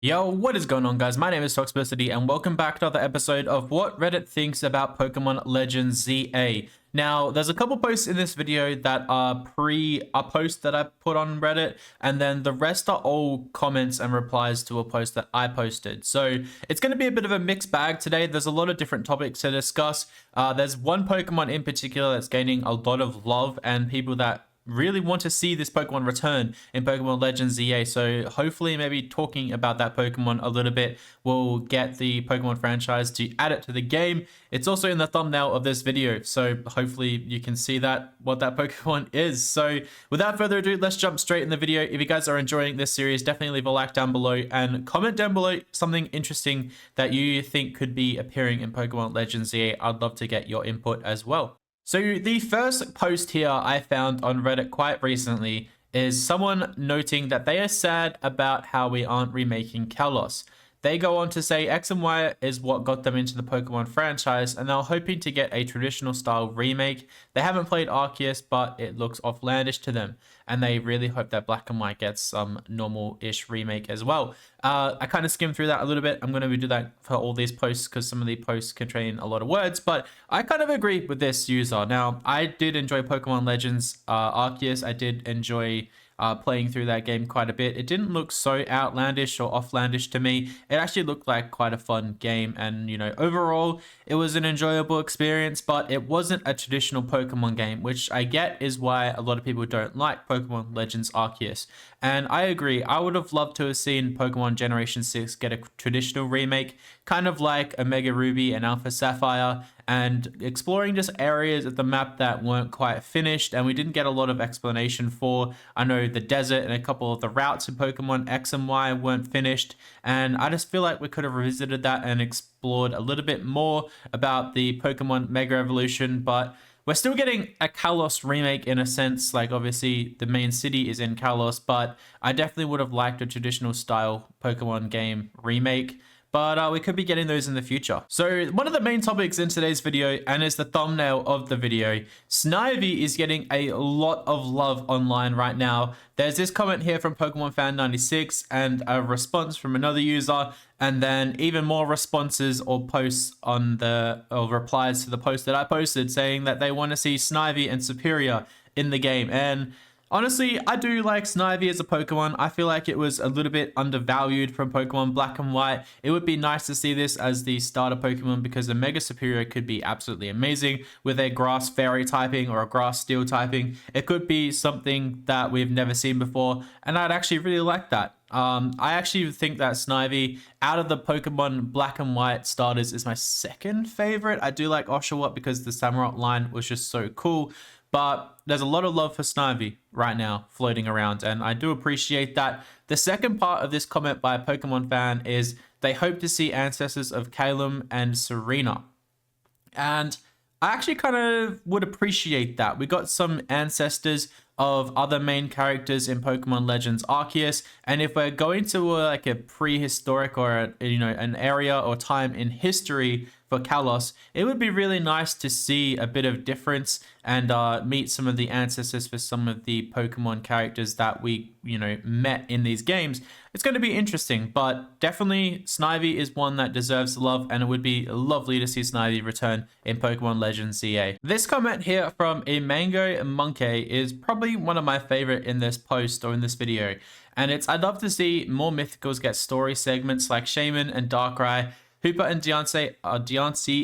Yo, what is going on, guys? My name is Toxicity, and welcome back to another episode of What Reddit Thinks About Pokemon Legends ZA. Now, there's a couple posts in this video that are a post that I put on Reddit, and then the rest are all comments and replies to a post that I posted. So it's going to be a bit of a mixed bag today. There's a lot of different topics to discuss. There's one Pokemon in particular that's gaining a lot of love, and people that really want to see this Pokemon return in Pokemon Legends ZA. So hopefully maybe talking about that Pokemon a little bit will get the Pokemon franchise to add it to the game. It's also in the thumbnail of this video, so hopefully you can see that what that Pokemon is. So without further ado, let's jump straight in the video. If you guys are enjoying this series, definitely leave a like down below and comment down below something interesting that you think could be appearing in Pokemon Legends ZA. I'd love to get your input as well. So the first post here I found on Reddit quite recently is someone noting that they are sad about how we aren't remaking Kalos. They go on to say X and Y is what got them into the Pokemon franchise, and they're hoping to get a traditional style remake. They haven't played Arceus, but it looks offlandish to them, and they really hope that Black and White gets some normal-ish remake as well. I kind of skimmed through that a little bit. I'm going to do that for all these posts because some of the posts contain a lot of words, but I kind of agree with this user. Now, I did enjoy Pokemon Legends Arceus. I did enjoy playing through that game quite a bit. It didn't look so outlandish or offlandish to me. It actually looked like quite a fun game, and overall it was an enjoyable experience, but it wasn't a traditional Pokemon game, which I get is why a lot of people don't like Pokemon Legends Arceus. And I agree, I would have loved to have seen Pokemon Generation 6 get a traditional remake, kind of like Omega Ruby and Alpha Sapphire, and exploring just areas of the map that weren't quite finished and we didn't get a lot of explanation for. I know the desert and a couple of the routes in Pokemon X and Y weren't finished, and I just feel like we could have revisited that and explored a little bit more about the Pokemon Mega Evolution. But we're still getting a Kalos remake in a sense. Like, obviously the main city is in Kalos, but I definitely would have liked a traditional style Pokemon game remake. But we could be getting those in the future. So one of the main topics in today's video, and is the thumbnail of the video, Snivy is getting a lot of love online right now. There's this comment here from Pokemon Fan 96 and a response from another user, and then even more responses or posts on or replies to the post that I posted saying that they want to see Snivy and Superior in the game. And honestly, I do like Snivy as a Pokemon. I feel like it was a little bit undervalued from Pokemon Black and White. It would be nice to see this as the starter Pokemon because a Mega Superior could be absolutely amazing with a Grass Fairy typing or a Grass Steel typing. It could be something that we've never seen before, and I'd actually really like that. I actually think that Snivy, out of the Pokemon Black and White starters, is my second favorite. I do like Oshawott because the Samurott line was just so cool. But there's a lot of love for Snivy right now floating around, and I do appreciate that. The second part of this comment by a Pokemon fan is they hope to see ancestors of Calum and Serena. And I actually kind of would appreciate that. We got some ancestors of other main characters in Pokemon Legends Arceus, and if we're going to like a prehistoric or an area or time in history for Kalos, it would be really nice to see a bit of difference and meet some of the ancestors for some of the Pokemon characters that we met in these games. It's going to be interesting, but definitely Snivy is one that deserves love, and it would be lovely to see Snivy return in Pokemon Legends ZA. This comment here from a Mango Monkey is probably one of my favorite in this post or in this video, and it's I'd love to see more mythicals get story segments like Shaman and Darkrai. Hooper and Deontay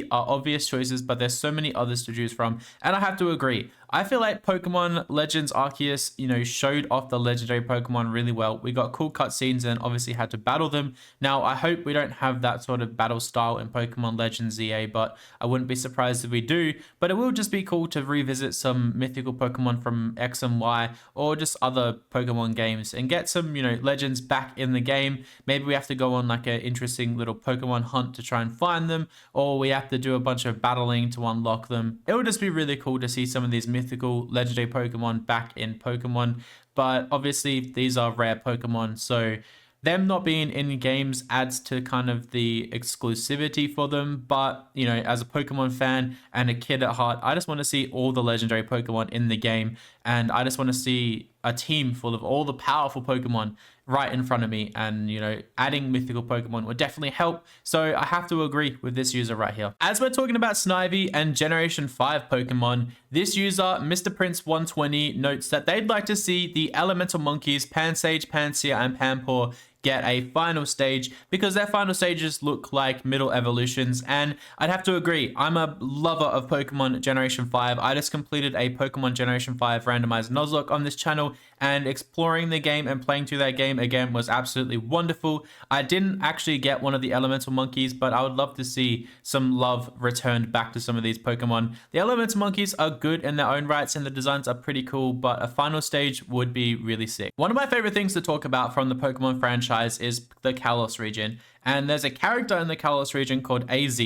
are obvious choices, but there's so many others to choose from, and I have to agree. I feel like Pokemon Legends Arceus, showed off the legendary Pokemon really well. We got cool cutscenes and obviously had to battle them. Now, I hope we don't have that sort of battle style in Pokemon Legends ZA, but I wouldn't be surprised if we do. But it will just be cool to revisit some mythical Pokemon from X and Y or just other Pokemon games and get some, legends back in the game. Maybe we have to go on like an interesting little Pokemon hunt to try and find them, or we have to do a bunch of battling to unlock them. It would just be really cool to see some of these mythical legendary Pokemon back in Pokemon, but obviously these are rare Pokemon, so them not being in games adds to kind of the exclusivity for them. But as a Pokemon fan and a kid at heart, I just want to see all the legendary Pokemon in the game, and I just want to see a team full of all the powerful Pokemon right in front of me, and adding mythical Pokemon would definitely help. So I have to agree with this user right here. As we're talking about Snivy and Generation 5 Pokemon, this user, Mr. Prince 120, notes that they'd like to see the Elemental Monkeys, Pansage, Pansear, and Panpour get a final stage because their final stages look like middle evolutions, and I'd have to agree. I'm a lover of Pokemon Generation 5. I just completed a Pokemon Generation 5 randomized Nuzlocke on this channel, and exploring the game and playing through that game again was absolutely wonderful. I didn't actually get one of the Elemental Monkeys, but I would love to see some love returned back to some of these Pokemon. The Elemental Monkeys are good in their own rights and the designs are pretty cool, but a final stage would be really sick. One of my favorite things to talk about from the Pokemon franchise is the Kalos region, and there's a character in the Kalos region called AZ.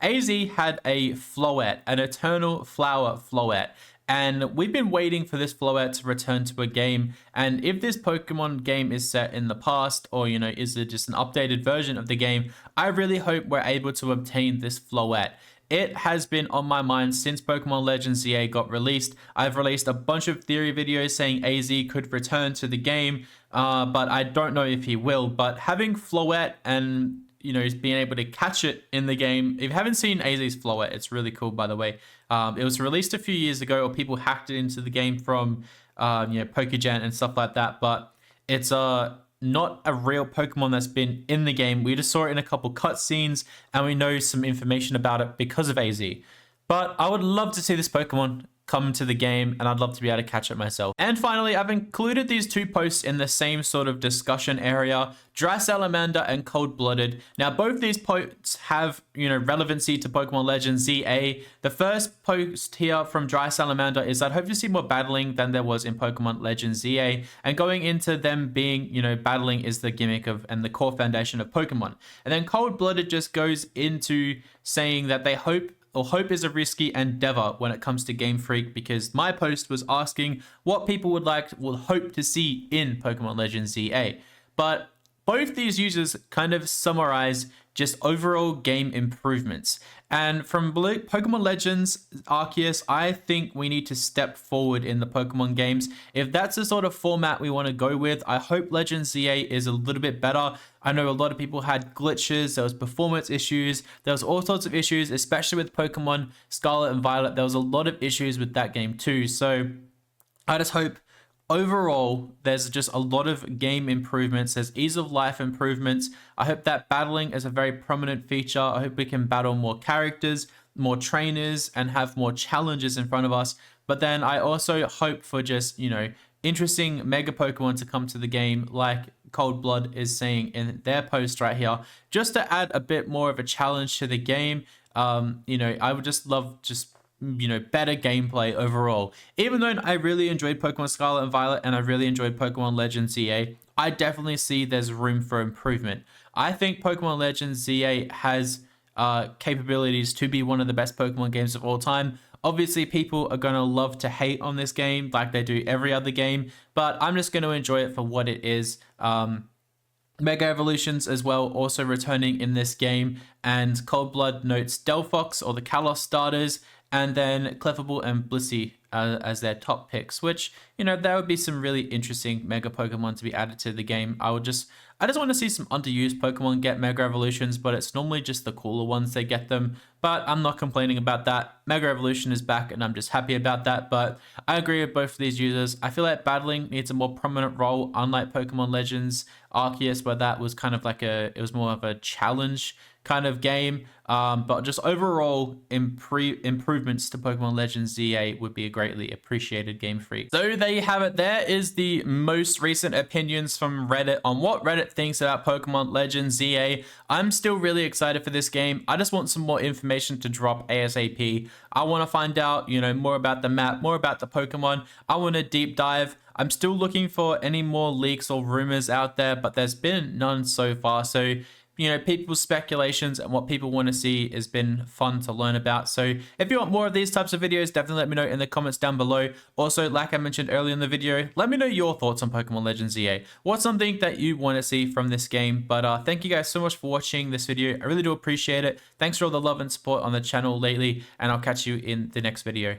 AZ had a Floette, an Eternal Flower Floette, and we've been waiting for this Floette to return to a game. And if this Pokemon game is set in the past, or is it just an updated version of the game, I really hope we're able to obtain this Floette. It has been on my mind since Pokemon Legends ZA got released. I've released a bunch of theory videos saying AZ could return to the game, but I don't know if he will. But having Floette and being able to catch it in the game. If you haven't seen AZ's Floette, it's really cool, by the way. It was released a few years ago, or people hacked it into the game from Pokegen and stuff like that. But it's not a real Pokemon that's been in the game. We just saw it in a couple cutscenes, and we know some information about it because of AZ. But I would love to see this Pokemon come to the game, and I'd love to be able to catch it myself. And finally, I've included these two posts in the same sort of discussion area, Dry Salamander and Cold Blooded. Now, both these posts have, relevancy to Pokemon Legends ZA. The first post here from Dry Salamander is I'd hope to see more battling than there was in Pokemon Legends ZA, and going into them being, battling is the gimmick of and the core foundation of Pokemon. And then Cold Blooded just goes into saying that they hope is a risky endeavor when it comes to Game Freak, because my post was asking what people will hope to see in Pokemon Legends ZA. But both these users kind of summarize just overall game improvements. And from Pokemon Legends Arceus, I think we need to step forward in the Pokemon games. If that's the sort of format we want to go with, I hope Legends ZA is a little bit better. I know a lot of people had glitches, there was performance issues, there was all sorts of issues, especially with Pokemon Scarlet and Violet. There was a lot of issues with that game too. So I just hope overall there's just a lot of game improvements. There's ease of life improvements. I hope that battling is a very prominent feature. I hope we can battle more characters, more trainers, and have more challenges in front of us. But then I also hope for just interesting mega Pokemon to come to the game, like Cold Blood is saying in their post right here, just to add a bit more of a challenge to the game. I would just love better gameplay overall. Even though I really enjoyed Pokemon Scarlet and Violet and I really enjoyed Pokemon Legends ZA, I definitely see there's room for improvement. I think Pokemon Legends ZA has capabilities to be one of the best Pokemon games of all time. Obviously, people are going to love to hate on this game like they do every other game, but I'm just going to enjoy it for what it is. Mega Evolutions as well also returning in this game, and Cold Blood notes Delphox or the Kalos starters, and then Clefable and Blissey as their top picks, which, there would be some really interesting Mega Pokemon to be added to the game. I just want to see some underused Pokemon get Mega Evolutions, but it's normally just the cooler ones that get them. But I'm not complaining about that. Mega Evolution is back, and I'm just happy about that. But I agree with both of these users. I feel like battling needs a more prominent role, unlike Pokemon Legends Arceus, where that was kind of it was more of a challenge kind of game. But just overall improvements to Pokemon Legends ZA would be a greatly appreciated, Game Freak. So there you have it. There is the most recent opinions from Reddit on what Reddit thinks about Pokemon Legends ZA. I'm still really excited for this game. I just want some more information to drop ASAP. I want to find out, more about the map, more about the Pokemon. I want to deep dive. I'm still looking for any more leaks or rumors out there, but there's been none so far. So people's speculations and what people want to see has been fun to learn about. So if you want more of these types of videos, definitely let me know in the comments down below. Also, like I mentioned earlier in the video, let me know your thoughts on Pokemon Legends ZA. What's something that you want to see from this game? But thank you guys so much for watching this video. I really do appreciate it. Thanks for all the love and support on the channel lately, and I'll catch you in the next video.